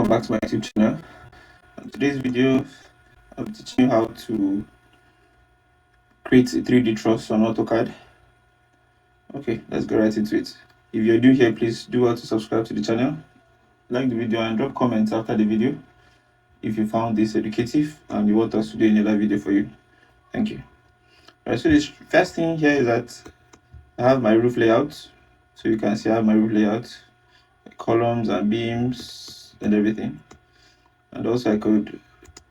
welcome back to my YouTube channel. In today's video, I'll be teaching you how to create a 3D truss on AutoCAD. Okay, let's go right into it. If you're new here, please do well to subscribe to the channel, like the video, and drop comments after the video if you found this educative and you want us to do another video for you. Thank you. Alright, so this first thing here is that I have my roof layout. So you can see I have my roof layout, columns and beams and everything. And also I could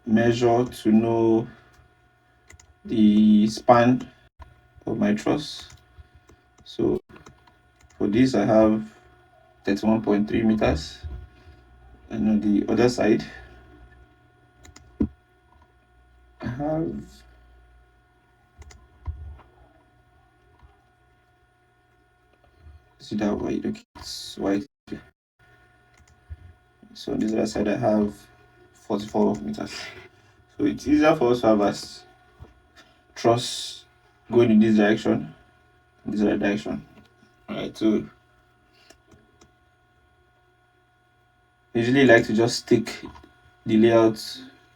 measure to know the span of my truss. So for this I have 31.3 meters, and on the other side I have see that white. Okay, it's white. So on this other side I have 44 meters. So it's easier for us to have as truss going in this direction, this other direction. Alright, so I usually like to just take the layout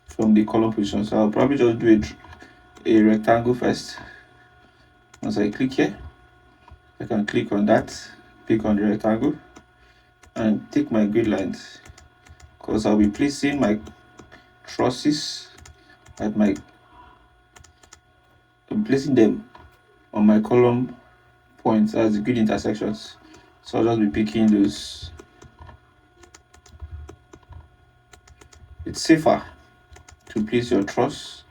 from the column position. So I'll probably just do a rectangle first. Once I click here, I can click on that, pick on the rectangle, and take my grid lines, because I'll be placing my trusses at I'm placing them on my column points as the grid intersections. So I'll just be picking those. It's safer to place your truss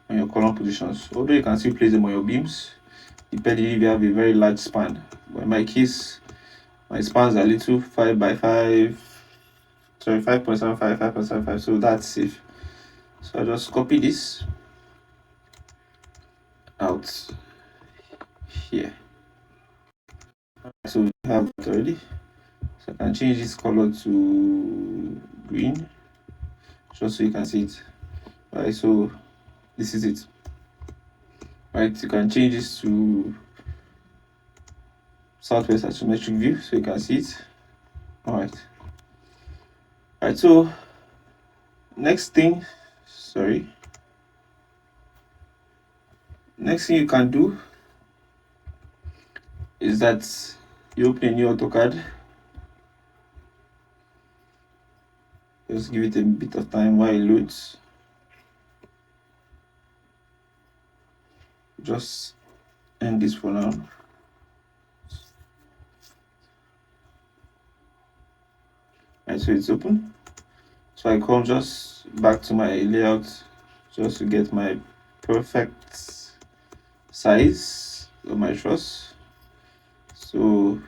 on your column positions, although you can still place them on your beams depending if you have a very large span. But in my case, my spans are little, 5 by 5, sorry, 5.75, 5.75, so that's safe. So I just copy this out here. So we have it already. So I can change this color to green, just so you can see it. Alright, so this is it. Right, you can change this to southwest isometric view so you can see it. Alright, so next thing you can do is that you open a new AutoCAD. Just give it a bit of time while it loads. Just end this for now. Right, so it's open. So I come just back to my layout just to get my perfect size of my truss. So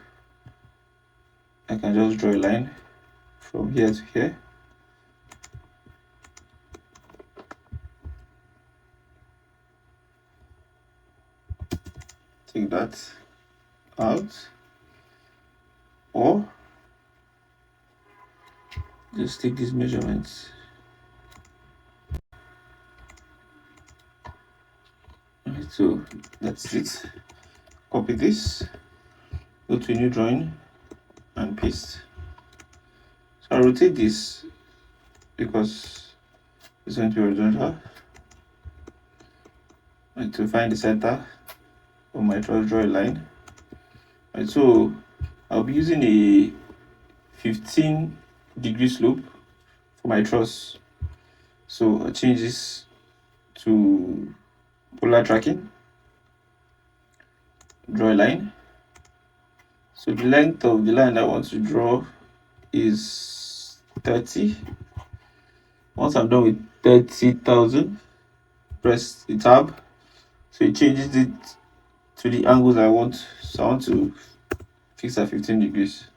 I can just draw a line from here to here. Take that out, or just take these measurements. Alright, so that's it. Copy this, go to a new drawing and paste. So I rotate this because it's going to be horizontal. And to find the center of my truss, draw a line. Right, so I'll be using a 15-degree slope for my truss. So I'll change this to polar tracking. Draw a line. So the length of the line I want to draw is 30. Once I'm done with 30,000, press the tab. So it changes it to the angles I want. So I want to fix at 15 degrees.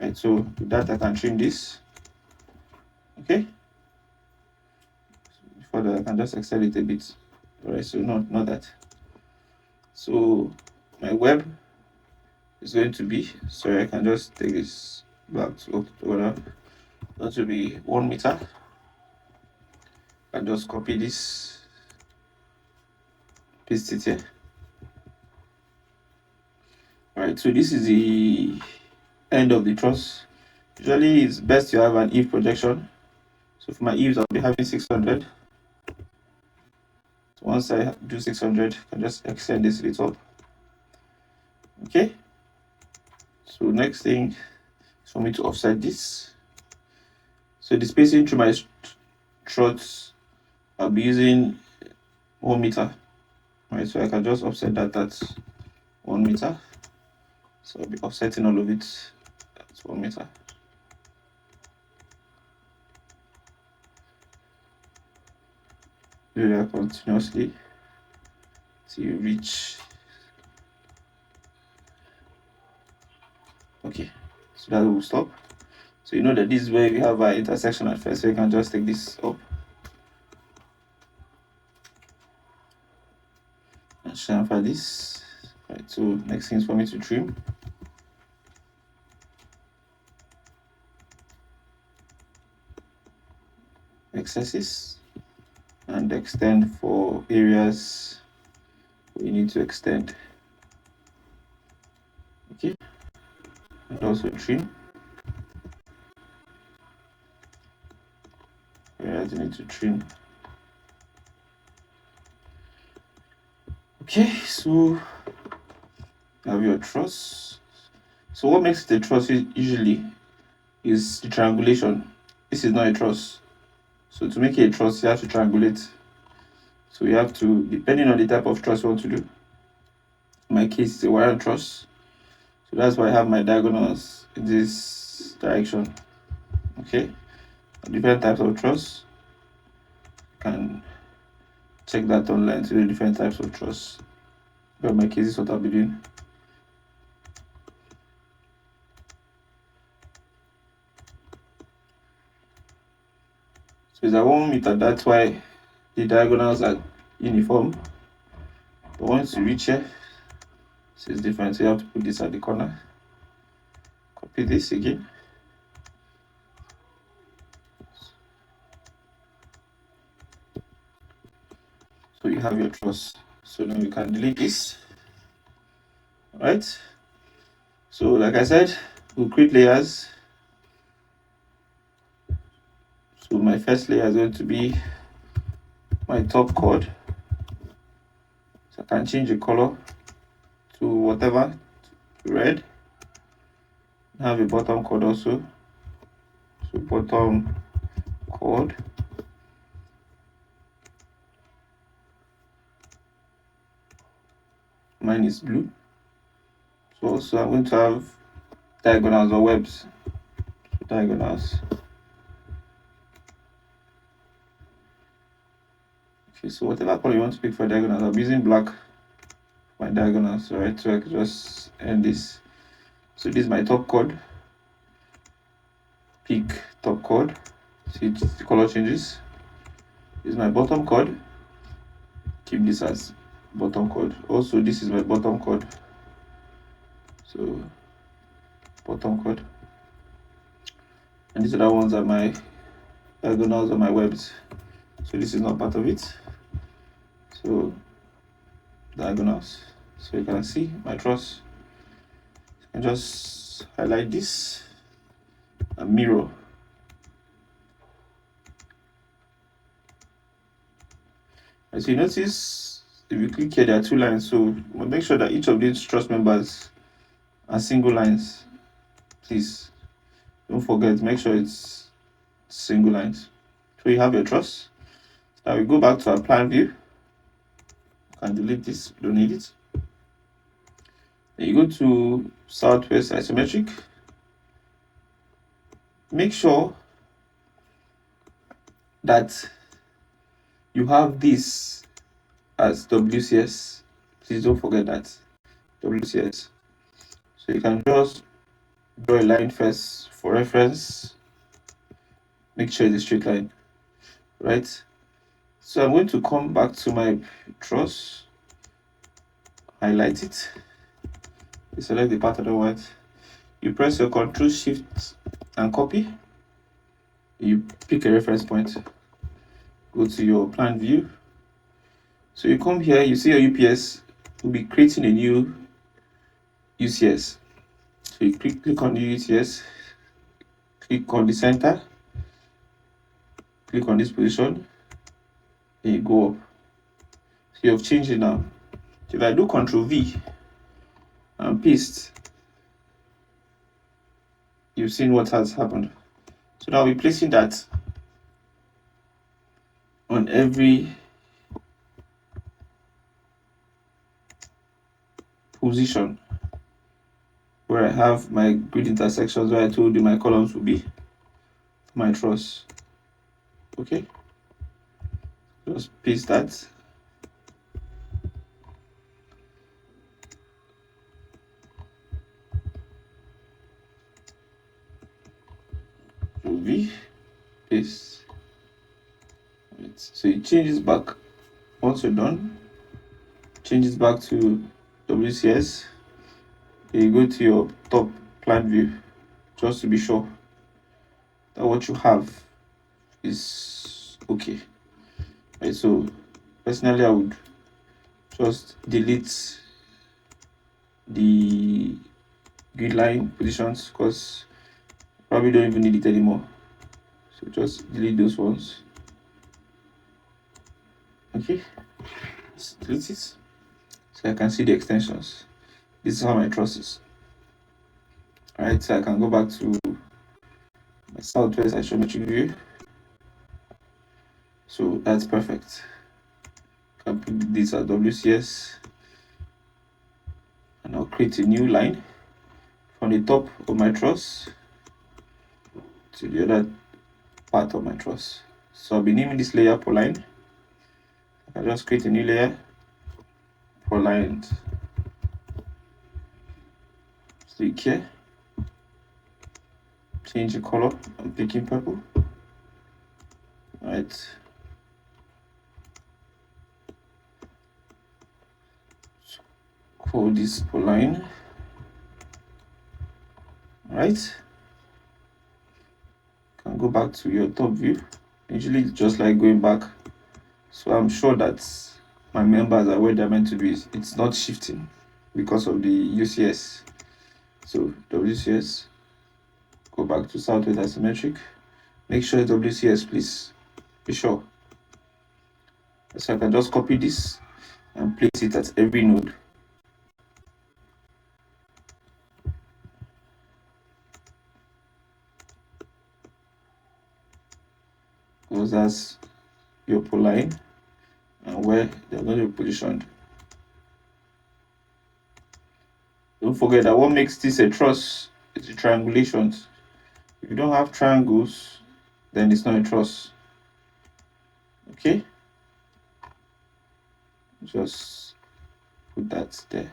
Right, so with that I can trim this. Okay. Before that I can just extend it a bit. Alright, so not that. So my web is going to be, sorry, I can just take this back to whatever. That will be 1 meter. And just copy this, paste it here. Alright, so this is the end of the truss. Usually it's best to have an if projection So for my eaves, I'll be having 600. So once I do 600, I can just extend this a little up. Okay. So next thing is for me to offset this. So the spacing through my struts, I'll be using 1 meter. Right, so I can just offset that at 1 meter. So I'll be offsetting all of it at 1 meter. Do that continuously till you reach. Okay, so that will stop. So you know that this is where we have our intersection at first, so you can just take this up and chamfer this. Right, so next thing is for me to trim. Excesses and extend for areas we need to extend. Okay, and also trim areas you need to trim. Okay, so you have your truss. So what makes it a truss usually is the triangulation. This is not a truss. So to make it a truss, you have to triangulate. So you have to, depending on the type of truss you want to do. In my case, it's a wire truss. So that's why I have my diagonals in this direction. Okay, different types of truss. You can check that online to the different types of truss. But in my case, this is what I'll be doing. So it's a 1 meter, that's why the diagonals are uniform. But once you reach here, this is different. So you have to put this at the corner. Copy this again. So you have your truss. So now you can delete this. Alright. So like I said, we'll create layers. So my first layer is going to be my top chord. So I can change the color to whatever, to red. I have a bottom chord also. So bottom chord. Mine is blue. So also I'm going to have diagonals or webs. So diagonals. Okay, so whatever color you want to pick for diagonals, I'm using black for my diagonals, right? So I can just end this. So this is my top chord. Pick top chord. See the color changes. This is my bottom chord. Keep this as bottom chord. Also, this is my bottom chord. So bottom chord. And these other ones are my diagonals or my webs. So this is not part of it. So diagonals. So you can see my truss. I just highlight this and mirror. As you notice, if you click here, there are 2 lines. So we'll make sure that each of these truss members are single lines. Please don't forget, make sure it's single lines. So you have your truss. Now we go back to our plan view. You can delete this, don't need it. Then you go to Southwest Isometric. Make sure that you have this as WCS. Please don't forget that, WCS. So you can just draw a line first for reference. Make sure it's a straight line, right? So I'm going to come back to my truss, highlight it, you select the part I don't want. You press your Ctrl Shift and copy. You pick a reference point, go to your plan view. So you come here, you see your UPS, will be creating a new UCS. So you click on the UCS, click on the center, click on this position, then you go up. So you have changed it now. So if I do Ctrl V and paste, you've seen what has happened. So now we're placing that on every position where I have my grid intersections, where I told you my columns will be my truss. Okay, just paste that. V, paste. Right. So it changes back. Once you're done, changes back to WCS. You go to your top plan view, just to be sure that what you have is okay. Right, so personally I would just delete the grid line positions because probably don't even need it anymore. So just delete those ones. Okay, just delete it so I can see the extensions. This is how my truss is. Alright, so I can go back to my southwest isometric view. So that's perfect. I can put this as WCS and I'll create a new line from the top of my truss to the other part of my truss. So I'll be naming this layer polyline. I can just create a new layer, polyline. Click here, change the color. I'm picking purple. Right. So call this polyline. Right. Can go back to your top view. Usually just like going back. So I'm sure that my members are where they're meant to be. It's not shifting because of the UCS. So WCS, go back to southwest isometric. Make sure it's WCS, please. Be sure. So I can just copy this and place it at every node. Because that's your polyline and where they're going to be positioned. Don't forget that what makes this a truss is the triangulations. If you don't have triangles, then it's not a truss. Okay, just put that there.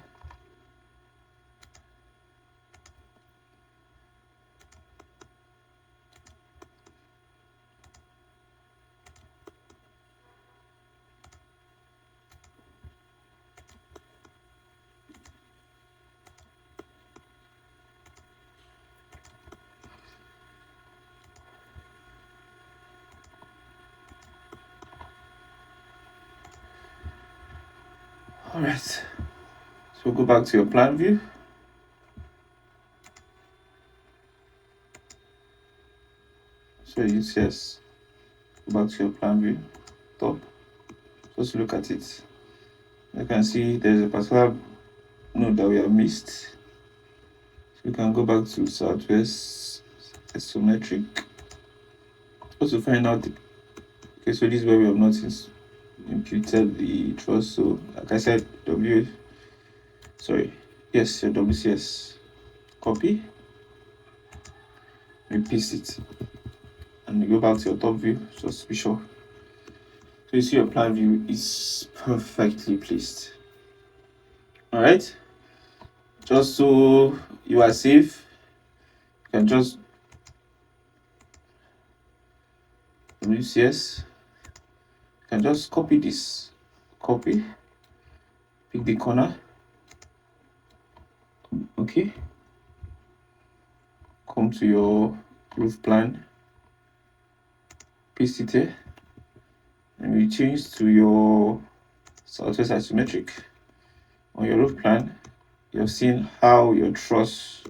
All right, so go back to your plan view. So yes, go back to your plan view, top. Just look at it. You can see there's a particular node that we have missed. So we can go back to southwest isometric. Also find out. Okay, so this is where we have not imputed the truss. So like I said, your WCS. Copy, and paste it, and you go back to your top view. Just be sure. So you see your plan view is perfectly placed. All right. Just so you are safe, you can just WCS. You can just copy this. Copy. Pick the corner. Okay. Come to your roof plan. Paste it here. And we change to your southwest isometric. On your roof plan, you have seen how your truss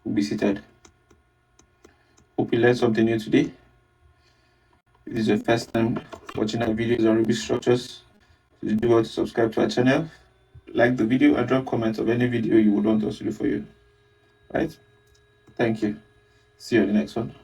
will be seated. Hope you learned something new today. If this is your first time watching our videos on Rubik's structures, please do well to subscribe to our channel, like the video, and drop comments of any video you would want us to do for you. Right? Thank you. See you on the next one.